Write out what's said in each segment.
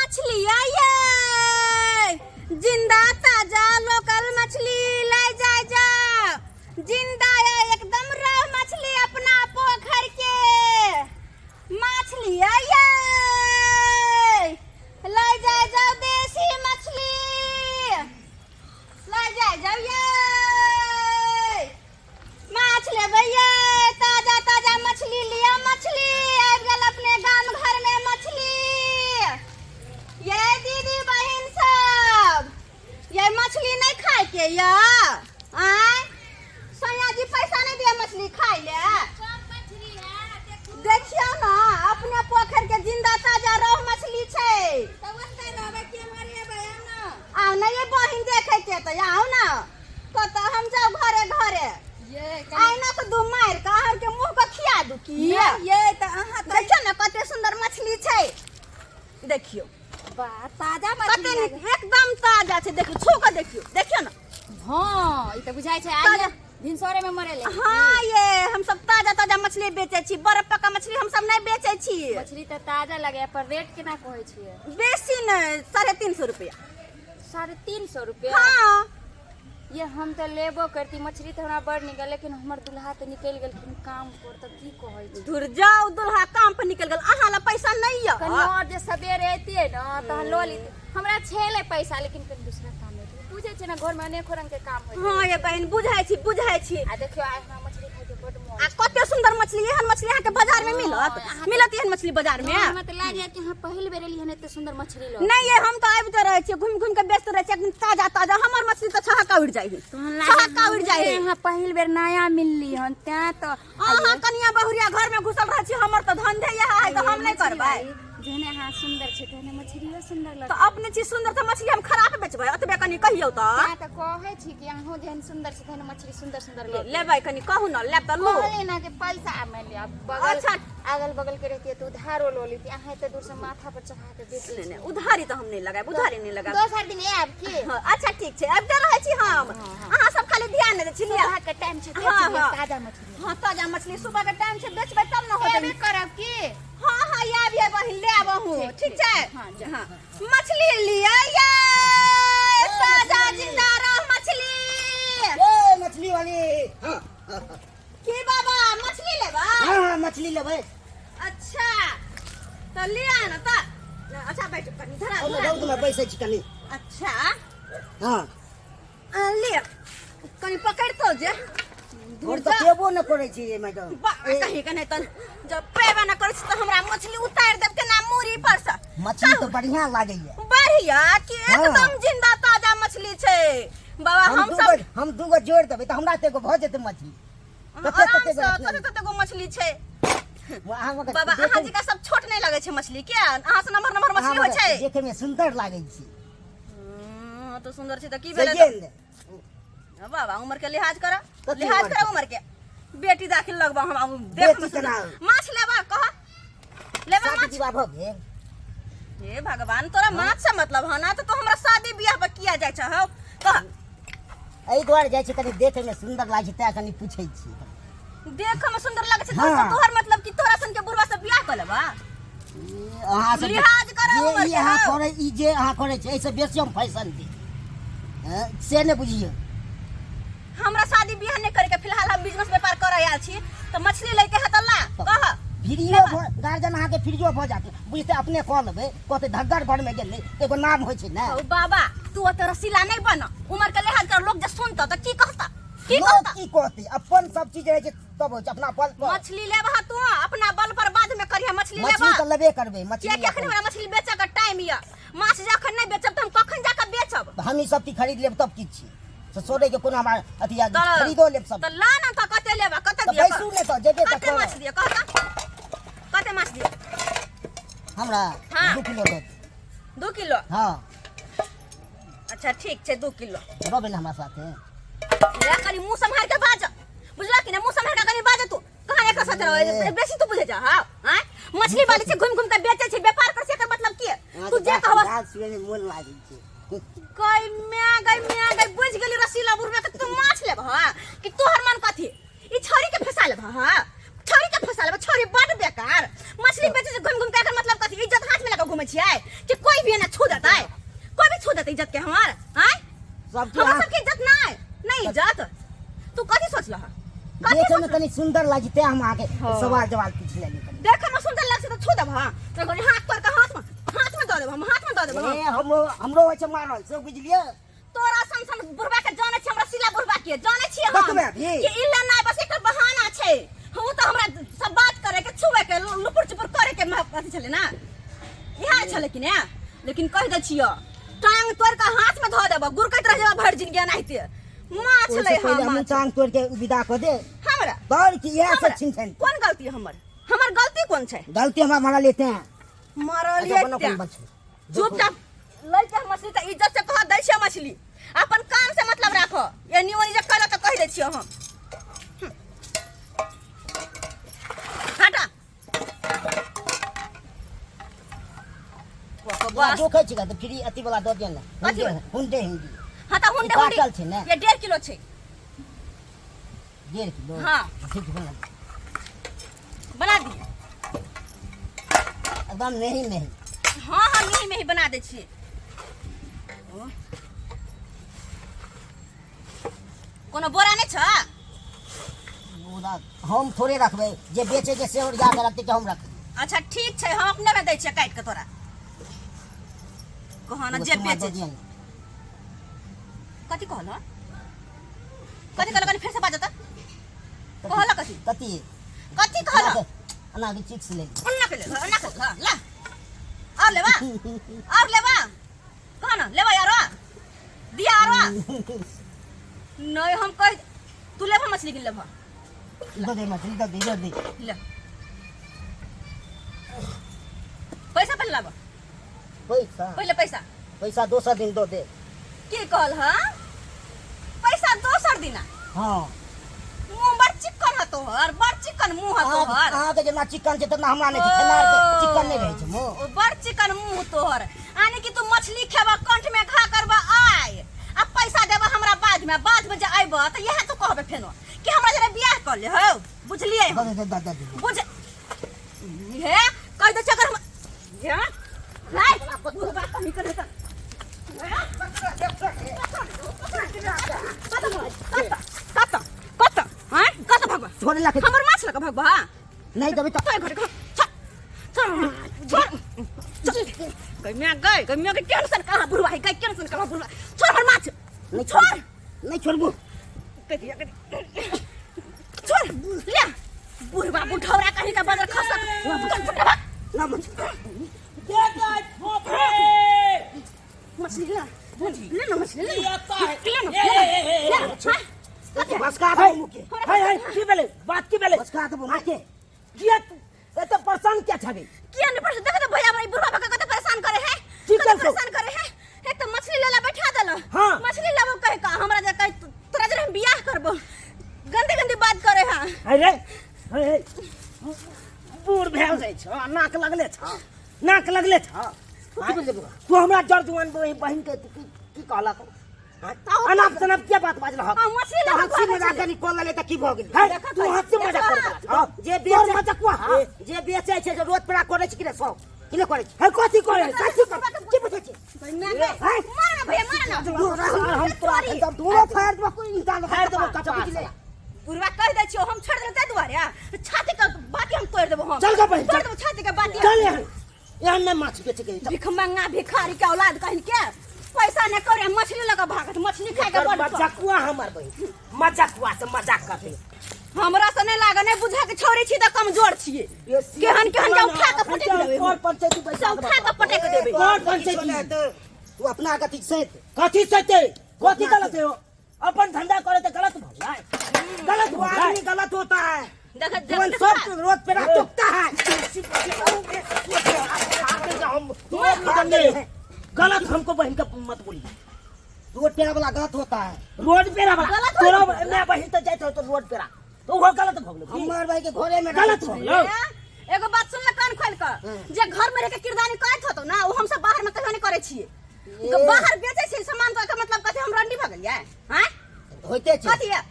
मछली ये जिंदा ताजा लोकल मछली ले जाए जा। जिंदा है एकदम रह मछली अपना पोखर के मछली ये ले जाए जाओ देसी मछली ले जाए जाओ ये मछली भैया ताजा ताजा मछली लिया मछली आ गल अपने गांव घर में मछली। ये दीदी बहन सब ये मछली नहीं खाए के या आय सैया जी पैसा नहीं दिया मछली खाए ले देखियो ना अपने पोखर के जिंदा ताजा रोह मछली छे आओ ना ये बहन देखे के तो आओ ना कत हम जाओ घरे घरे आई ना तो दू मार का हर के मुंह को खिया दू की ये तो अहां तो देखियो ना कते सुंदर मछली छे देखियो बा ताजा मछली एकदम ताजा छे देखियो छू के देखियो देखियो ना हां ई त बुझाय छै आज भिनसरे में मरेले। हां ये हम सब ताजा ताजा मछली बेचे छी बर्फ पका मछली हम सब नहीं बेचे छी। मछली त ताजा लगे पर रेट केना कहै छियै? बेसी नहीं 350 रुपया। 350 रुपया? हां ये हम तो लेबो करती मछली तो हमरा बड़ निकल लेकिन हमर दुल्हा तो निकल गेलखिन काम पर त की कहै छी? दूर जाओ दुल्हा काम पर निकल गेल अहां ला पैसा नहीं य कनी और जे सबेरे एतिए न त लो लीती हमरा छेले पैसा लेकिन कनी दूसरा काम है बुझे छै ना घर में अनेक रंग के काम होय। हां ये बहन बुझाय छी आ देखियो आज हमरा मछली खाय के बड मोन आ कते सुंदर मछली एहन मछली यहाँ के बाजार में मिलत एहन मछली बाजार में हमरा त लागे कि हां पहिल बेर एली हन एते सुंदर मछली लो नहीं ये हम तो आबिते रहे छी घूम घूम के बेचते रहे छी एकदम ताजा ताजा हमर मछली तो छहका उड़ जाई छहका उड़ जाई हां पहिल बेर नया मिलली हन त्या तो अहां कनिया बहुरिया घर में घुसल रह छी हमर तो धंधे यह है तो हम नहीं करबै जेने हां सुंदर छै तेने मछलियो सुंदर लगे तो अपने चीज सुंदर तो मछली हम खराब बेचबै अतबे कनी कहियो तो हां त कहै छी कि अहाँ जेहन सुंदर छै तेने मछली सुंदर सुंदर ले लेबै कनी कहू न लेब त लो बोले ना के पैसा मैं ले अब बगल अच्छा अगल बगल के रहती है तो उधारो लो लेती अहाँ इतने दूर से माथा पर चढ़ा के बेच नहीं नहीं उधारी तो हम नहीं लगाए उधारी नहीं लगाए दोसर दिन आब की अच्छा ठीक छै अब दे रहै छी हम अहाँ सब खाली ध्यान दे छी लिया के टाइम छै ताजा मछली हां ताजा मछली सुबह के टाइम छै बेचबै तब न होतै करब की हां हां आबिए बहिन ले आबहू ठीक छै हां मछली लिया ये ताजा जिंदा रह मछली ए मछली वाली हां की बाबा मछली लेबा हां मछली लेबै। अच्छा तो लिया ना त अच्छा बैठ कनी धरा हम रौद में बैसे छी कनी। अच्छा हां ले कनी पकड़ तो जे दूर तो केबो न करे छी ये मैडम कहीं कने त जब पेबा न करे त हमरा मछली उतार देब के ना मूरी पर से मछली तो बढ़िया लागे है बढ़िया कि एकदम जिंदा ताजा मछली छै बाबा हम दूगो जोड़ देबै त हमरा ते एगो भ जेतै मछली कते गो मछली छै बाबा अहाँ जी का सब छोट नहीं लगे छै मछली के अहाँ से नंबर नंबर मछली हो छै देखे में सुंदर लागे छै तो सुंदर छै त की भेलै बाबा उम्र के लिहाज करा उम्र के बेटी दाखिल लगबा हम देख माछ लेबा कह लेबा माछ जीवा भ गेल हे भगवान तोरा माछ से मतलब है ना तो हमरा शादी बियाह पर किया जाय छ हो कह एई द्वार जाय छै कनी देखे में सुंदर लागे छै कनी पूछै छी देखे में सुंदर लागे छै तो तोहर मतलब कि तोरा सन के बुढ़वा से बियाह कर लेबा अहाँ सब लिहाज करा उम्र के अहाँ करे ई जे अहाँ करे छै ऐसे बेसी हम फैशन दी से ने बुझियो हमरा शादी बियाह नहीं करे के फिलहाल हम बिजनेस व्यापार करे आयल छी तो मछली लेके हतला कह फ्रीयो गार्जियन अहाँ के फ्रीयो भ जात बुझते अपने कह लेबै कहते धगड़ भर में गेलै एगो नाम होय छै ना ओ बाबा तू तो रसीला नहीं बन उम्र के लिहाज कर लोग जे सुनता तो की कहता की कहते अपन सब चीज रहे छै तब होय छै अपना बल पर मछली लेबा तू अपना बल पर बाद में करिया मछली लेबा मछली त लेबे करबै मछली के हमरा मछली बेचे के टाइम या माछ जखन नहीं बेचब त हम कखन जाके बेचब हम ई सब चीज खरीद लेब तब की छी तो सोरे के कोनो हमरा अथी खरीदो लेब सब त ला ना त कते लेबा कते दिया पैसू ने त जेबे त कते माछ दिया कहता कते माछ दिया हमरा 2 किलो दे 2 किलो हां अच्छा ठीक छै 2 किलो रहबे ना हमरा साथे ले कनी मुंह संभाल के बाज बुझला कि ना मुंह संभाल के कनी बाज तू कहां एक साथ रह बेसी तू बुझे जा हां मछली वाली से घूम घूम के बेचे छै व्यापार कर से मतलब की तू जे कहबा बात सुने में मन लागे छै कोई मैं बुझ गेली रसीला बुढ़वा के तू माछ लेब हां कि तोहर मन कथी ई छोरी के फसा लेब हां छोरी के साला छोरी बड़ बेकार मछली बेचे से घूम घूम के एकर मतलब कथी इज्जत हाथ में लेके घूमे छियै कि कोई भी ना छू देता है कोई भी छू देता इज्जत के हमार हैं सबके सबकी इज्जत नहीं इज्जत तू कथी सोचला देखे में तनी सुंदर लगते हम आके सवाल जवाब पूछ लेनी देखे में सुंदर लगसे तो छू देब हां तो हाथ पर के हाथ में दे देब हम हाथ में दे देब ए हमरो होय छै मारल से बुझलिए तोरा सन बुढ़बा के जाने छी हमरा सिला बुढ़बा के जाने छी हम बकबे भी कि इल्ला नहीं बस एक बहाना छै हम तो हमरा सब बात करे के छुए के लुपुर चुपुर करे के अथी छले ना यह छले कि ने लेकिन कह दे छियो टांग तोड़ के हाथ में धो देब गुरकत रह जाब भर जिंदगी एनाहिते माछ ले हम टांग तोड़ के विदा कर दे हमरा दौड़ की यह सब छिन छिन कौन गलती हमर गलती कौन छै गलती हम मारा लेते हैं मारा लेते चुपचाप लइके मछली त इज्जत से कह दै छै मछली अपन काम से मतलब राखो ये निवनी जे कहला त कह दै छियो हम हटा बस जो कहै छी त फ्री अति वाला दऽ दियन ना हुंडे हिंदी हां त हुंडे काटल छै ने ये 1.5 किलो छै 1.5 किलो हां ठीक बना दी एकदम नहीं हां नहीं में ही बना दे छी कोनो बोरा नहीं छ हम थोड़े रखबे जे बेचे जे से और जाके रखते के हम रख अच्छा ठीक छै हम अपने में दै छियै काट के तोरा कहना जे बेचे कथी कहला कनी फिर से बाजता कहला कथी कहला अना के चिक्स ले अन्ना के ला और लेबा कहना लेबा यारो दिया यारो नहीं हम कह तू लेबा मछली के लेबा दे मछली दे ले पैसा पहले लाबा पहले पैसा दोसर दिन दो दे की कहल हां पैसा दोसर दिन हां मुंह बड़ चिकन ह तोहर बड़ चिकन मुंह ह तोहर हां के जना चिकन छै त हमरा नहीं खेनार के चिकन नहीं रहे छै मुंह बड़ चिकन मुंह तोहर आने कि तू मछली खेबा कंठ में खा करबा आय अब पैसा देबा हमरा बाद में जे आइबा त यह तो कहबे फेनो कि हमरा जरे बियाह कर ले हो बुझलिए बुझ हे कह दे अगर हम हे लाइ बात कमी कर देता कत भगवा छोड़ ला के हमर माछ लगा भगवा नहीं देबे त तो घर गमिया के टेंशन कहां बुढ़वा है टेंशन कहां बुढ़वा छोड़ हमर माछ नहीं छोड़बू छोड़ ले बुढ़वा बुढ़ौरा कहीं का बदल खसा ना मछली ले ना मछली ले बस का दो मुके हाय की बेले बात की बेले बस का दो मुके किया तो परेशान क्या छबे किया नहीं परेशान देख तो भैया भाई बुढ़वा का कत परेशान करे है ठीक है परेशान करे है एक तो मछली लेला बैठा देला हां मछली लेबो कहे का हमरा जे कह तोरा जे हम बियाह करबो गंदी बात करे हां अरे बूढ़ भेल जाय छ नाक लगले छ तू हमरा जड़ जुआन बहिन के की कहला तो अनाप शनाप क्या बात बाजल ह मछली ले हंसी मजाक के निकल ले त की भ गेल तू हंसी मजाक कर जे तोर मजाकवा जे बेचे छै जे रोज पेड़ा करे छै कि रे सब कि नहीं करे छै है कथी करे सच्ची की पूछे छै मारना भैया मारना हम तोरा एकदम दूर फायर दो कोई इंसान फायर दो कचा ले बुढ़वा कह दे छियो हम छोड़ देते दुआरे छाती का बाती हम तोड़ देबो हम चल का बहन तोड़ देबो छाती का बाती चल यहाँ में माछ बेच के भिख मंगा भिखारी के औलाद कहीं के पैसा ने करे मछली लगा भागत मछली खाए के बड़ मजाकवा हमर बहन मजाकवा से मजाक करते हमरा से नहीं लागे नहीं बुझा के छोड़ी छी त कमजोर छिए केहन जाऊ खा के पटे देबे कौन पंचायती पैसा खा के पटे के देबे कौन पंचायती तू अपना गति से कथी गलत हो अपन धंधा करे तो गलत भला गलत वो आदमी गलत होता है देख जीवन सब रोज पे टूटता है गलत हमको बहन का मत बोली रोड पेरा वाला गलत होता है रोड पेरा वाला तोरा मैं बहन तो जाते हो तो रोड पेरा तो वो गलत भगलो हमार भाई के घरे में गलत भगलो एगो बात सुन ले कान खोल के जे घर में रह के किरदानी करत होतो ना वो हम सब बाहर में कहियो नहीं करे छिए बाहर बेचे छै सामान तो मतलब कथि हम रंडी भ गेलियै हैं होते छै कथि है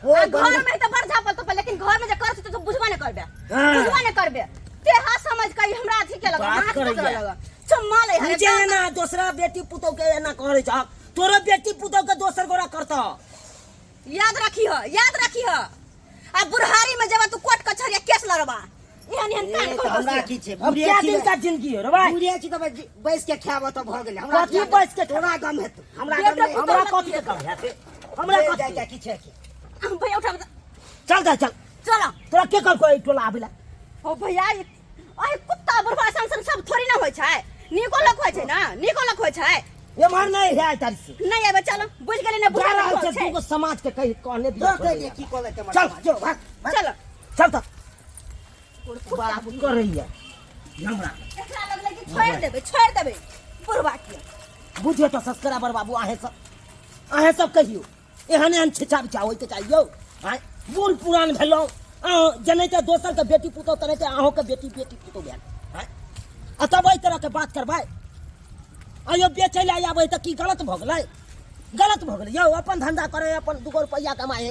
आ घर में तो बड़ झापल तो लेकिन घर में जे करत तो बुझबा नहीं करबे हाँ। बुझबा नहीं करबे ते हाथ समझ के हमरा अथी के लगा बात हाथ करैया। पकड़ लगा चम्मा ले हरे मुझे ना दूसरा बेटी पुतौ के ना करे छ तोरो बेटी पुतौ के दोसर गोरा करता याद रखी ह आ बुढ़ारी में जब तू कोर्ट कचहरी केस लड़बा एहन एहन कान तो हमरा की छे अब क्या दिन का जिंदगी हो रे भाई बुढ़िया छी तो बैस के खाब तो भ गेले हमरा कथी बैस के तोरा गम हेत हमरा गम नहीं हमरा कथी के काम है हमरा कथी क्या की छे की भैया उठा चल जा चल चलो तोरा के कर कोई टोला आबेला ओ भैया आई कुत्ता बुढ़वा संसन सब थोड़ी ना होय छै निको लोग होय छै ना निको लोग होय छै ये मार नहीं है तारी से नहीं आबे चलो बुझ गेले ना बुढ़ा जा लोग रहा छै है तू समाज के कहीं कहने जो दिया के की कोले के चल जो भाग चलो चल तो बात कर रही है हमरा एकरा लगले कि छोड़ देबे बुढ़वा के बुझे तो सब्सक्राइबर बाबू आहे सब कहियो एहन एहन छिछा बिछा होइते चाहियो आय बूढ़ पुरान भेलो जने ते दोसर के बेटी पुतो तने ते अहो के बेटी पुतो भेल आय तब एहि तरह के बात करबै आयो बेचै ले आबै त की गलत भ गेलै यौ अपन धंधा करे अपन 2 रुपया कमाए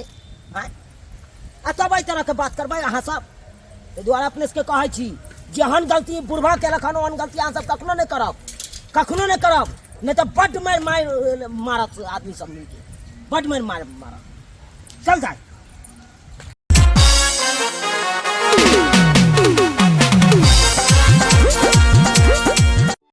आय तब एहि तरह के बात करबै अहाँ सब ताहि दुआरे अपने के कहै छी जेहन गलती बुढ़वा के रखन ओहन गलती अहाँ सब कखनो नहीं करब नहीं तो बड्ड मार मारत आदमी सब मिलके बड्ड मार मारत चल जाए